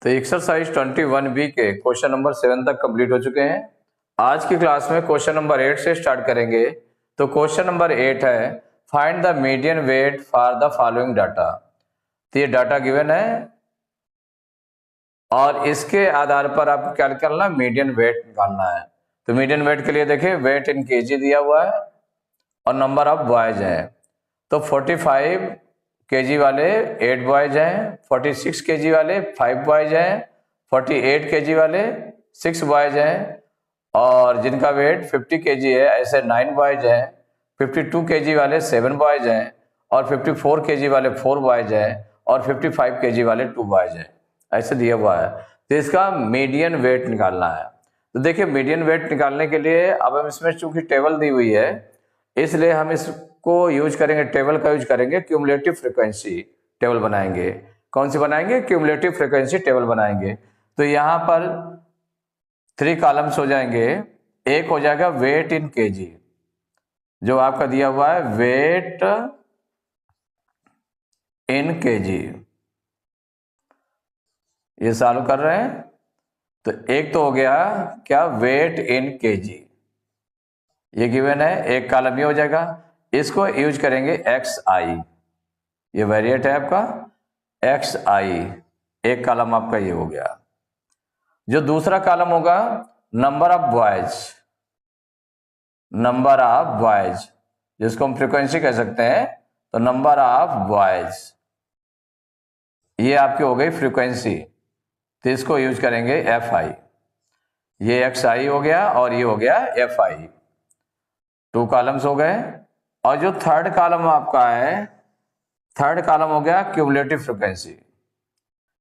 तो exercise 21B के question number 7 तक कंप्लीट हो चुके हैं। आज की क्लास में क्वेश्चन नंबर 8 से स्टार्ट करेंगे। तो क्वेश्चन नंबर 8 है find the median weight for the following data. तो ये डाटा गिवन है और इसके आधार पर आपको क्या निकालना, मीडियन वेट निकालना है। तो मीडियन वेट के लिए देखिए वेट इन केजी दिया हुआ है और नंबर ऑफ बॉयज हैं। तो 45 केजी वाले 8 बॉयज हैं, 46 केजी वाले 5 बॉयज हैं, 48 केजी वाले 6 बॉयज हैं और जिनका वेट 50 केजी है ऐसे 9 बॉयज हैं, 52 केजी वाले 7 बॉयज हैं और 54 केजी वाले 4 बॉयज हैं और 55 केजी वाले 2 बॉयज हैं, ऐसे दिया हुआ है। तो इसका मीडियन वेट निकालना है। तो देखिए मीडियन वेट निकालने के लिए अब हम इसमें चूंकि टेबल दी हुई है इसलिए हम इसको यूज करेंगे, टेबल का यूज करेंगे, क्यूमुलेटिव फ्रीक्वेंसी टेबल बनाएंगे। कौन सी बनाएंगे? क्यूमुलेटिव फ्रीक्वेंसी टेबल बनाएंगे। तो यहां पर 3 कॉलम्स हो जाएंगे। एक हो जाएगा वेट इन केजी, जो आपका दिया हुआ है वेट इन केजी, ये सॉल्व कर रहे हैं। तो एक तो हो गया क्या, वेट इन केजी, ये गिवन है, एक कॉलम ये हो जाएगा। इसको यूज करेंगे एक्स आई, ये वेरिएट है आपका एक्स आई, एक कॉलम आपका ये हो गया। जो दूसरा कॉलम होगा number of boys, number of boys जिसको हम फ्रीक्वेंसी कह सकते हैं, तो नंबर ऑफ बॉयज ये आपकी हो गई फ्रीक्वेंसी, तो इसको यूज करेंगे एफ आई। ये एक्स आई हो गया और ये हो गया एफ आई, 2 कॉलम्स हो गए। और जो थर्ड कॉलम आपका है, थर्ड कॉलम हो गया क्यूमुलेटिव फ्रीक्वेंसी,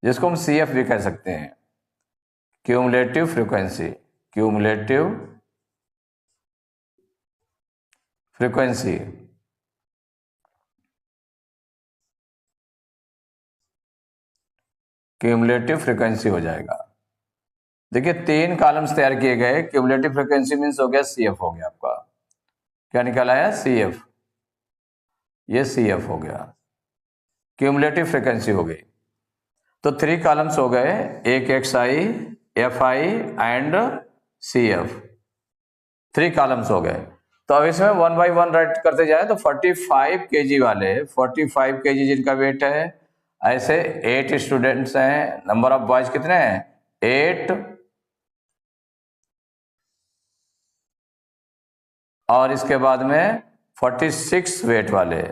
जिसको हम सी एफ भी कह सकते हैं, cumulative frequency, cumulative frequency. Cumulative frequency हो जाएगा। देखिए 3 कॉलम्स तैयार किए गए, क्यूमुलेटिव फ्रीक्वेंसी मीन्स हो गया सी एफ हो गया आपका, क्या निकाला है सी एफ, ये सी एफ हो गया, क्यूमुलेटिव फ्रीक्वेंसी हो गई। तो 3 कॉलम्स हो गए, एक X I, F I and C F, 3 columns हो गए। तो अब इसमें 1 बाई 1 राइट करते जाए तो 45 केजी वाले, 45 केजी जिनका वेट है, ऐसे 8 स्टूडेंट्स हैं। नंबर ऑफ बॉयज कितने हैं? 8, और इसके बाद में 46 वेट वाले,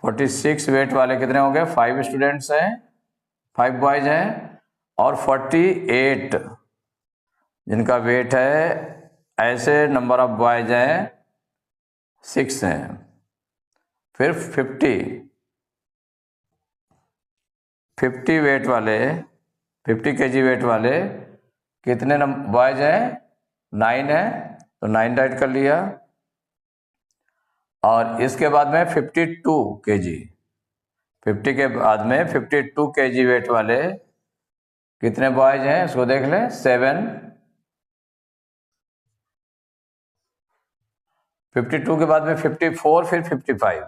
46 वेट वाले कितने हो गए? 5 स्टूडेंट्स हैं, 5 बॉयज हैं और 48 जिनका वेट है, ऐसे नंबर ऑफ बॉयज हैं 6 हैं। फिर 50 वेट वाले, 50 केजी वेट वाले कितने बॉयज हैं? 9 है, तो 9 राइट कर लिया। और इसके बाद में 52 केजी, 50 के बाद में 52 केजी वेट वाले कितने बॉयज हैं उसको देख लें, 7। 52 के बाद में 54, फिर 55,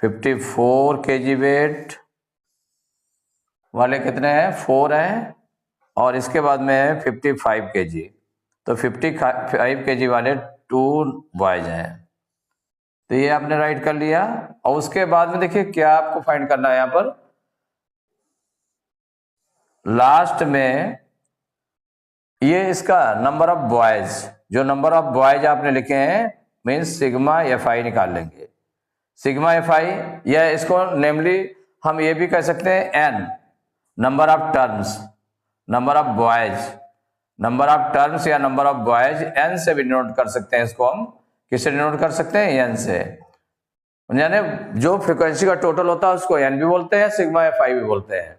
54 केजी वेट वाले कितने हैं? 4 हैं और इसके बाद में है 55 केजी, तो 55 केजी वाले 2 बॉयज हैं। तो ये आपने राइट कर लिया। और उसके बाद में देखिए क्या आपको फाइंड करना है, यहां पर लास्ट में ये इसका नंबर ऑफ बॉयज, जो नंबर ऑफ बॉयज आपने लिखे हैं मीन्स सिग्मा एफ आई निकाल लेंगे, सिग्मा एफ आई, या इसको नेमली हम ये भी कह सकते हैं N, number of terms, number of boys, number of terms या नंबर ऑफ बॉयज एन से भी नोट कर सकते हैं। इसको हम किससे नोट कर सकते हैं? एन से, यानी जो फ्रीक्वेंसी का टोटल होता है उसको एन भी बोलते हैं, सिग्मा एफ आई भी बोलते हैं।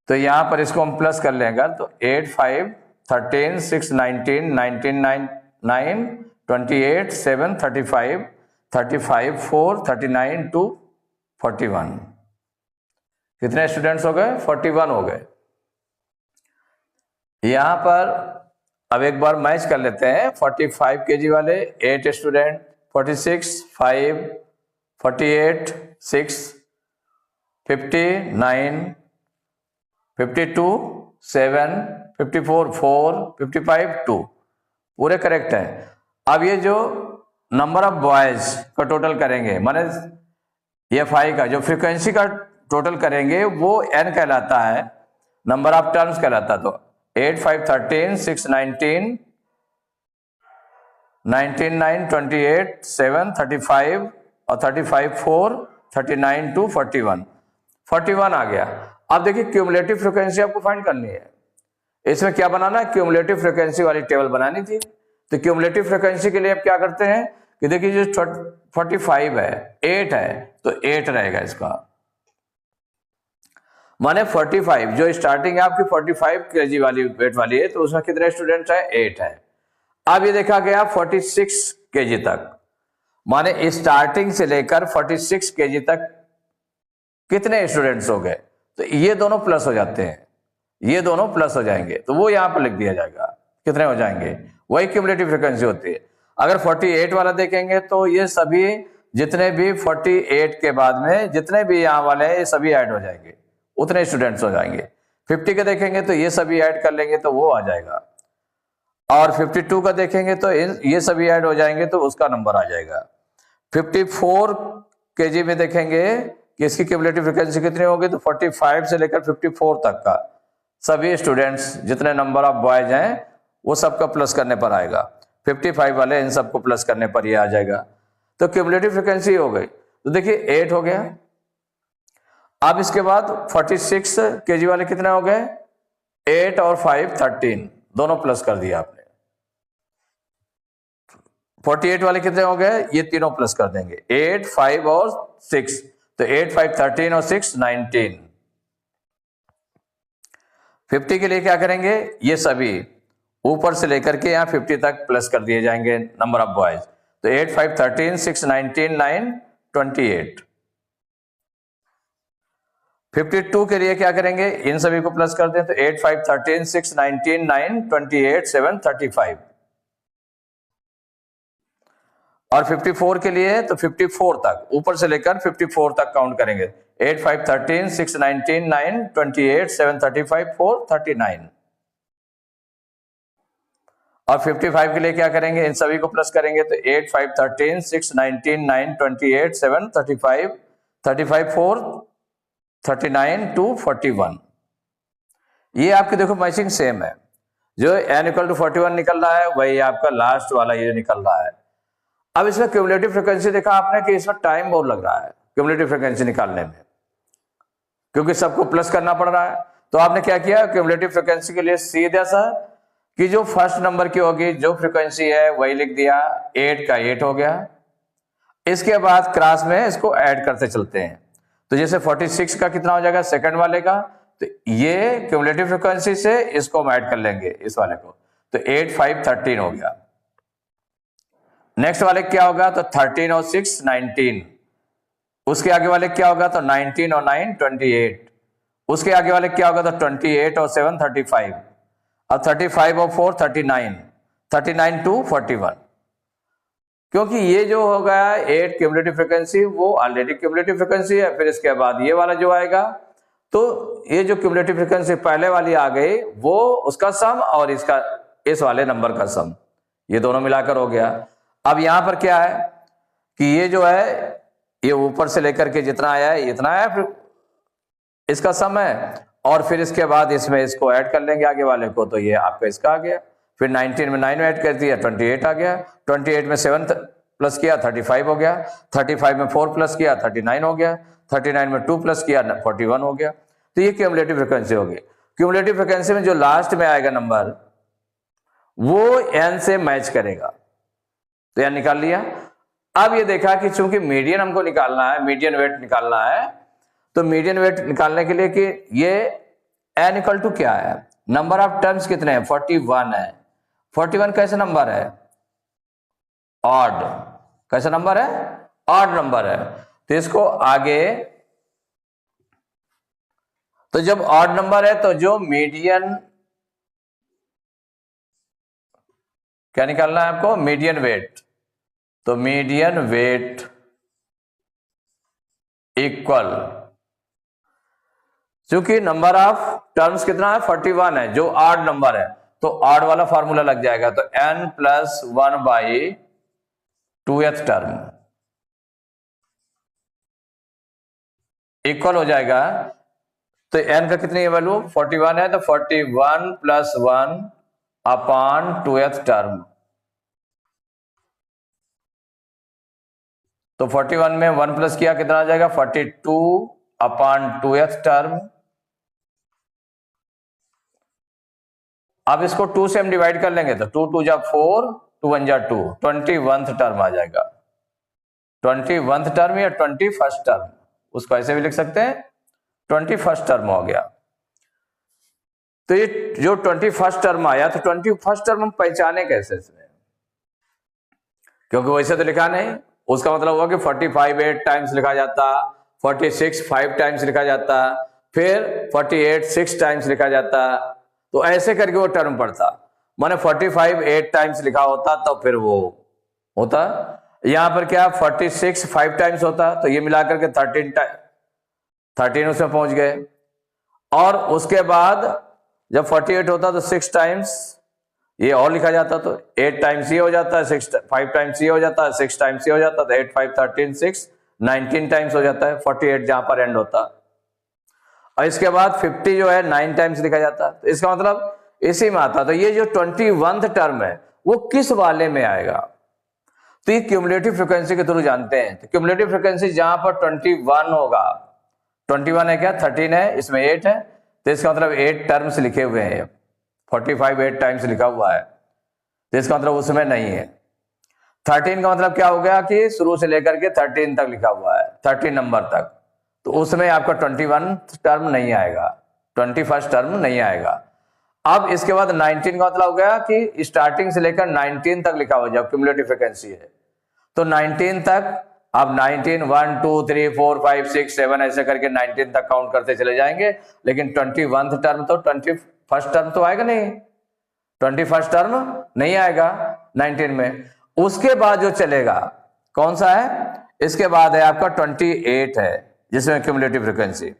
तो यहां पर इसको हम प्लस कर लेंगे, तो 8, 5, 13, 6, 19, 19, 9, 28, 7, 35, 35, 4, 39, 2, 41, कितने स्टूडेंट्स हो गए? 41 हो गए। यहां पर अब एक बार मैच कर लेते हैं, 45 केजी वाले 8 स्टूडेंट, 46, 5, 48 6 59 52 7 54 4 55 2 पूरे करेक्ट है। अब ये जो नंबर ऑफ बॉयज का टोटल करेंगे, माने FI का जो फ्रीक्वेंसी का टोटल करेंगे वो N कहलाता है, नंबर ऑफ टर्म्स कहलाता है। तो 8 5 13 6 19 19 9 28 7 35 और 35 4 39 2 41 आ गया। अब देखिए क्यूमुलेटिव फ्रीक्वेंसी आपको फाइंड करनी है। इसमें क्या बनाना है, क्यूमुलेटिव फ्रीक्वेंसी वाली टेबल बनानी थी। तो क्यूमुलेटिव फ्रीक्वेंसी के लिए आप क्या करते हैं कि देखिए जो 45 है 8 है तो 8 रहेगा इसका, माने 45 जो स्टार्टिंग है आपकी 45 kg वाली वेट वाली है, तो उसमें कितने स्टूडेंट्स है 8 है। अब ये देखा गया 46 kg तक, माने स्टार्टिंग से लेकर 46 kg तक कितने स्टूडेंट्स हो गए, तो ये दोनों प्लस हो जाते हैं, ये दोनों प्लस हो जाएंगे, तो वो यहां पर लिख दिया जाएगा कितने हो जाएंगे, वही क्यूमुलेटिव फ्रीक्वेंसी होती है। अगर 48 वाला देखेंगे तो ये सभी जितने भी 48 के बाद में जितने भी यहाँ वाले हैं ये सभी ऐड हो जाएंगे, उतने स्टूडेंट्स हो जाएंगे। 50 के देखेंगे तो ये सभी ऐड कर लेंगे तो वो आ जाएगा, और 52 का देखेंगे तो ये सभी ऐड हो जाएंगे तो उसका नंबर आ जाएगा। 54 kg में देखेंगे कि इसकी क्यूमुलेटिव फ्रीक्वेंसी कितनी होगी, तो 45 से लेकर 54 तक का सभी स्टूडेंट्स जितने नंबर ऑफ बॉयज हैं वो सबका प्लस करने पर आएगा। 55 वाले इन सबको प्लस करने पर ये आ जाएगा, तो क्यूमुलेटिव फ्रीक्वेंसी हो गई। तो देखिए 8 हो गया। अब इसके बाद 46 kg वाले कितने हो गए, 8 और 5 13, दोनों प्लस कर दिया आपने। 48 वाले कितने हो गए, ये तीनों प्लस कर देंगे, 8 5 और 6, तो 8 5 13 और 6 19। 50 के लिए क्या करेंगे, ये सभी ऊपर से लेकर के यहाँ 50 तक प्लस कर दिए जाएंगे नंबर ऑफ बॉयज, तो 8 5 13 6 19 9 28। 52 के लिए क्या करेंगे, इन सभी को प्लस कर दें, तो 8 5 13 6 19 9 28 7 35। और 54 के लिए तो 54 तक ऊपर से लेकर 54 तक काउंट करेंगे, 8 5 13 6 19 9 28 7 35 4 39। और 55 के लिए क्या करेंगे, इन सभी को प्लस करेंगे, तो 8 5 13 6 19 9 28 7 35 35 4 39 2 41। ये आपकी देखो मैचिंग सेम है, जो n = 41 निकल रहा है वही आपका लास्ट वाला ये निकल रहा है। अब इसमें क्यूमुलेटिव फ्रीक्वेंसी देखा आपने कि इसमें टाइम बहुत लग रहा है क्यूमुलेटिव फ्रीक्वेंसी निकालने में, क्योंकि सबको प्लस करना पड़ रहा है। तो आपने क्या किया, क्यूमुलेटिव फ्रीक्वेंसी के लिए सीधा सा कि जो फर्स्ट नंबर की होगी जो फ्रीक्वेंसी है वही लिख दिया, 8 का 8 हो गया। इसके बाद क्रॉस में इसको ऐड करते चलते हैं, तो जैसे 46 का कितना हो जाएगा सेकंड वाले का, तो ये क्यूमुलेटिव फ्रीक्वेंसी से इसको हम ऐड कर लेंगे इस वाले को, तो 8 5 13 हो गया। नेक्स्ट वाले क्या होगा, तो 13 और 6 19। उसके आगे वाले क्या होगा, तो 19 और 9 28। उसके आगे वाले क्या होगा, तो 28 और 7 35। अब 35 और 4 39, 39 2 41। क्योंकि ये जो होगा 8 क्यूमुलेटिव फ्रीक्वेंसी वो ऑलरेडी क्यूमुलेटिव फ्रीक्वेंसी है, फिर इसके बाद ये वाला जो आएगा, तो ये जो क्यूमुलेटिव फ्रीक्वेंसी पहले वाली आ गई वो उसका सम और इसका इस वाले नंबर का सम, ये दोनों मिलाकर हो गया। अब यहां पर क्या है कि ये जो है ये ऊपर से लेकर के जितना आया है इतना है, फिर इसका सम है, और फिर इसके बाद इसमें इसको ऐड कर लेंगे आगे वाले को, तो ये आपका इसका आ गया। फिर 19 में 9 ऐड कर दिया 28 आ गया, 28 में 7 प्लस किया 35 हो गया, 35 में 4 प्लस किया 39 हो गया, 39 में 2 प्लस किया 41 हो गया। तो ये क्यूमुलेटिव फ्रीक्वेंसी होगी। क्यूमुलेटिव फ्रीक्वेंसी में जो लास्ट में आएगा नंबर वो n से मैच करेगा, तो n निकाल लिया। अब ये देखा कि चूंकि मीडियन हमको निकालना है, मीडियन वेट निकालना है, तो मीडियन वेट निकालने के लिए कि ये n = क्या है, नंबर ऑफ टर्म्स कितने हैं 41 है। 41 कैसे नंबर है, ऑड, कैसा नंबर है, ऑड नंबर है। तो इसको आगे, तो जब ऑड नंबर है तो जो मीडियन क्या निकालना है आपको, मीडियन वेट। तो मीडियन वेट इक्वल, क्योंकि नंबर ऑफ टर्म्स कितना है 41 है, जो ऑड नंबर है, तो ऑड वाला फॉर्मूला लग जाएगा, तो n plus 1/2th term equal हो जाएगा। तो n का कितनी वैल्यू 41 है, तो 41 प्लस 1/2th टर्म, तो 41 में 1 प्लस किया कितना आ जाएगा 42/2th टर्म। अब इसको 2 से हम डिवाइड कर लेंगे, तो 2 2 जा 4, 2 1 जा 2, 21th टर्म आ जाएगा। 21th टर्म या 21st टर्म, उसको ऐसे भी लिख सकते हैं, 21st टर्म हो गया। तो ये जो 21st टर्म आया, तो 21st टर्म हम पहचाने कैसे इसमें, क्योंकि वैसे तो लिखा नहीं, उसका मतलब हुआ कि 45 8 टाइम्स लिखा जाता, 46 5 टाइम्स लिखा जाता, फिर 48 6 टाइम्स लिखा जाता, तो ऐसे करके वो टर्म पड़ता। माने 45 8 टाइम्स लिखा होता तो फिर वो होता। यहां पर क्या 46 5 टाइम्स होता, तो ये मिलाकर के 13 उसमें पहुंच गए। और उसके बाद जब 48 होता तो 6 टाइम्स ये और लिखा जाता, तो 8 टाइम्स ये हो जाता है, 5 टाइम्स ये हो जाता है, 6 टाइम्स ये हो जाता है, तो 8 5 13 6 19 टाइम्स हो जाता है 48 जहां पर एंड होता। और इसके बाद 50 जो है 9 टाइम्स लिखा जाता, तो इसका मतलब इसी में आता। तो ये जो 21th टर्म है वो किस वाले में आएगा, तो ये क्यूमुलेटिव फ्रीक्वेंसी के थ्रू जानते हैं। तो क्यूमुलेटिव फ्रीक्वेंसी जहां पर 21 होगा, 21 है क्या 13 है, इसमें 8 है, तो इसका मतलब 8 टर्म्स लिखे हुए हैं, 45 8 टाइम्स लिखा हुआ है, तो इसका मतलब उसमें नहीं है। 13 का मतलब क्या हो गया कि शुरू से लेकर के 13 तक लिखा हुआ है, 13 नंबर तक, तो उसमें आपका 21 टर्म नहीं आएगा, 21st टर्म नहीं आएगा। अब इसके बाद 19 का मतलब हो गया कि स्टार्टिंग से लेकर 19 तक लिखा हुआ जब क्यूमुलेटिव फ्रीक्वेंसी है, तो 19 तक आप 19 1 2 3 4 5 6 7 ऐसे करके 19 तक काउंट करते चले जाएंगे, लेकिन 21th टर्म तो 21st टर्म तो आएगा नहीं, 21st टर्म नहीं आएगा 19 में। उसके बाद जो चलेगा कौन सा है, इसके बाद है आपका 28 है, जिसमें क्यूमुलेटिव फ्रीक्वेंसी,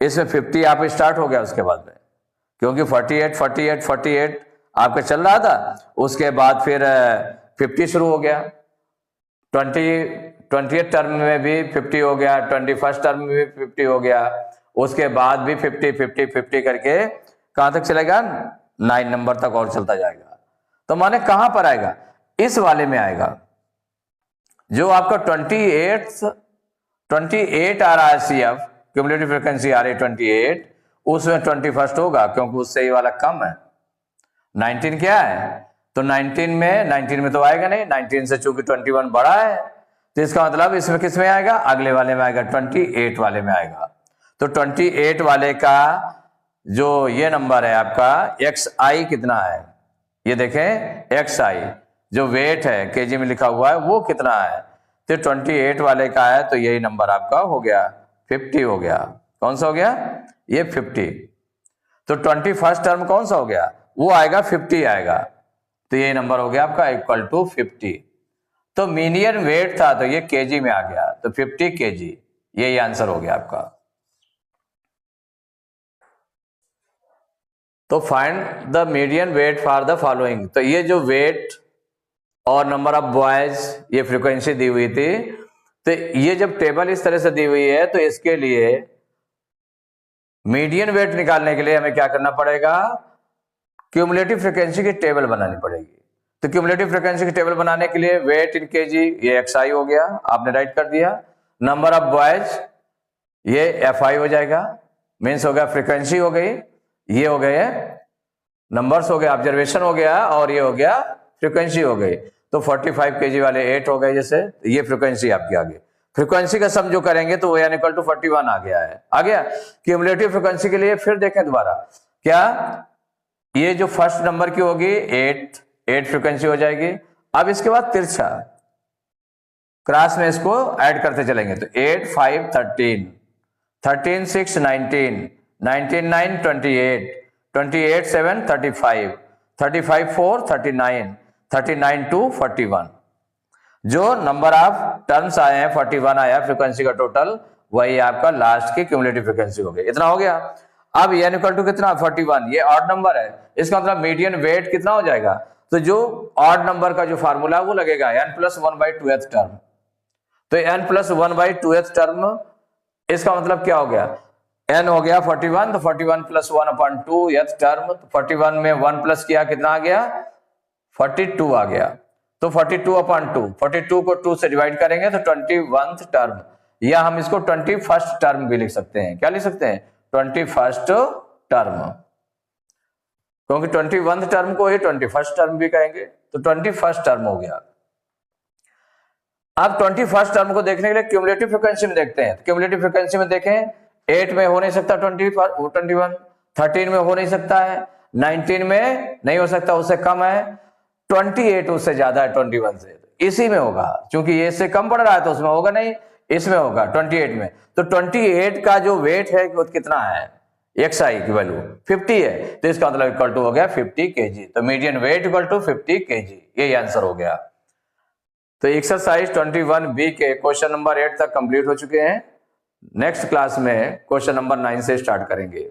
इसमें 50 आप स्टार्ट हो गया उसके बाद में, क्योंकि 48 48 48 आपका चल रहा था, उसके बाद फिर 50 शुरू हो गया, 20th टर्म में भी 50 हो गया, 21st टर्म में भी 50 हो गया, उसके बाद भी 50 50 50 करके कहां तक चलेगा 9 नंबर तक और चलता जाएगा। तो माने कहां पर आएगा, इस वाले में आएगा, जो आपका 28 आ रहा है CF क्यूमुलेटिव फ्रीक्वेंसी आ रही है 28, उसमें 21st होगा, क्योंकि उससे ये वाला कम है। 19 क्या है, तो 19 में तो आएगा नहीं, 19 से चूंकि 21 बड़ा है, तो इसका मतलब इसमें किस में आएगा, अगले वाले में आएगा, 28 वाले में आएगा। तो 28 वाले का जो ये नंबर है आपका XI कितना है, ये देखें XI जो वेट है केजी में लिखा हुआ है वो कितना है, तो 28 वाले का है, तो यही नंबर आपका हो गया 50 हो गया। कौन सा हो गया, ये 50। तो 21st टर्म कौन सा हो गया, वो आएगा 50 आएगा, तो ये नंबर हो गया आपका इक्वल टू 50। तो मीडियन वेट था तो ये केजी में आ गया, तो 50 केजी, यही आंसर हो गया आपका। तो find the median weight for the following, तो ये जो वेट और नंबर ऑफ बॉयज ये फ्रीक्वेंसी दी हुई थी, तो ये जब टेबल इस तरह से दी हुई है, तो इसके लिए मीडियन वेट निकालने के लिए हमें क्या करना पड़ेगा, क्यूमुलेटिव फ्रीक्वेंसी की टेबल बनानी पड़ेगी। तो क्यूमुलेटिव फ्रीक्वेंसी की टेबल बनाने के लिए वेट इन केजी ये XI हो गया, आपने राइट कर दिया, नंबर ऑफ बॉयज ये FI हो जाएगा, मीन्स हो गया फ्रीक्वेंसी हो गई, ये हो गए नंबर्स हो गए, ऑब्जर्वेशन हो गया, और ये हो गया फ्रीक्वेंसी हो गई। तो 45 केजी वाले 8 हो गए, जैसे ये फ्रीक्वेंसी आपकी आ गई। फ्रीक्वेंसी का सम जो करेंगे तो वो n इक्वल टू 41 आ गया है, आ गया। क्यूमुलेटिव फ्रीक्वेंसी के लिए फिर देखें दोबारा, क्या ये जो फर्स्ट नंबर की होगी 8 फ्रीक्वेंसी हो जाएगी। अब इसके बाद तिरछा क्रॉस में इसको ऐड करते चलेंगे, तो 8 5 13 13 6 19 19 9 28 28 7 35 35 4 39 39 2 41। जो नंबर ऑफ टर्म्स आए हैं 41 आया फ्रीक्वेंसी का टोटल, वही आपका लास्ट की क्यूमुलेटिव फ्रीक्वेंसी हो गई। इतना हो गया। अब n इक्वल टू कितना 41, ये ऑड नंबर है, इसका मतलब मीडियन वेट कितना हो जाएगा, तो जो ऑड नंबर का जो फार्मूला है वो लगेगा n+1/2th टर्म। तो n+1/2th टर्म, इसका मतलब क्या हो गया, n हो गया 41, तो 41 + 1/2th टर्म, 41 में 1 प्लस किया कितना आ गया 42 आ गया, तो 42/2, 42 को 2 से डिवाइड करेंगे तो 21th टर्म, या हम इसको 21st टर्म भी लिख सकते हैं। क्या लिख सकते हैं 21st टर्म, क्योंकि 21th टर्म को ही 21st टर्म भी कहेंगे, तो 21st टर्म हो गया। अब 21st टर्म को देखने के लिए क्यूमुलेटिव फ्रीक्वेंसी में देखते हैं। क्यूमुलेटिव फ्रीक्वेंसी में देखें 8 में हो नहीं सकता 21, 13 में हो नहीं सकता है, 19 में नहीं हो सकता, उससे कम है, 28 उससे ज्यादा है 21 से, इसी में होगा, क्योंकि ये इससे कम पड़ रहा है तो उसमें होगा नहीं, इसमें होगा 28 में। तो 28 का जो वेट है वो कितना है, xi की वैल्यू 50 है, तो इसका मतलब इक्वल टू हो गया 50 kg। तो median weight equal to 50 kg, ये आंसर हो गया। तो एक्सरसाइज 21B के क्वेश्चन नंबर 8 तक कंप्लीट हो चुके हैं। नेक्स्ट क्लास में क्वेश्चन नंबर 9 से स्टार्ट करेंगे।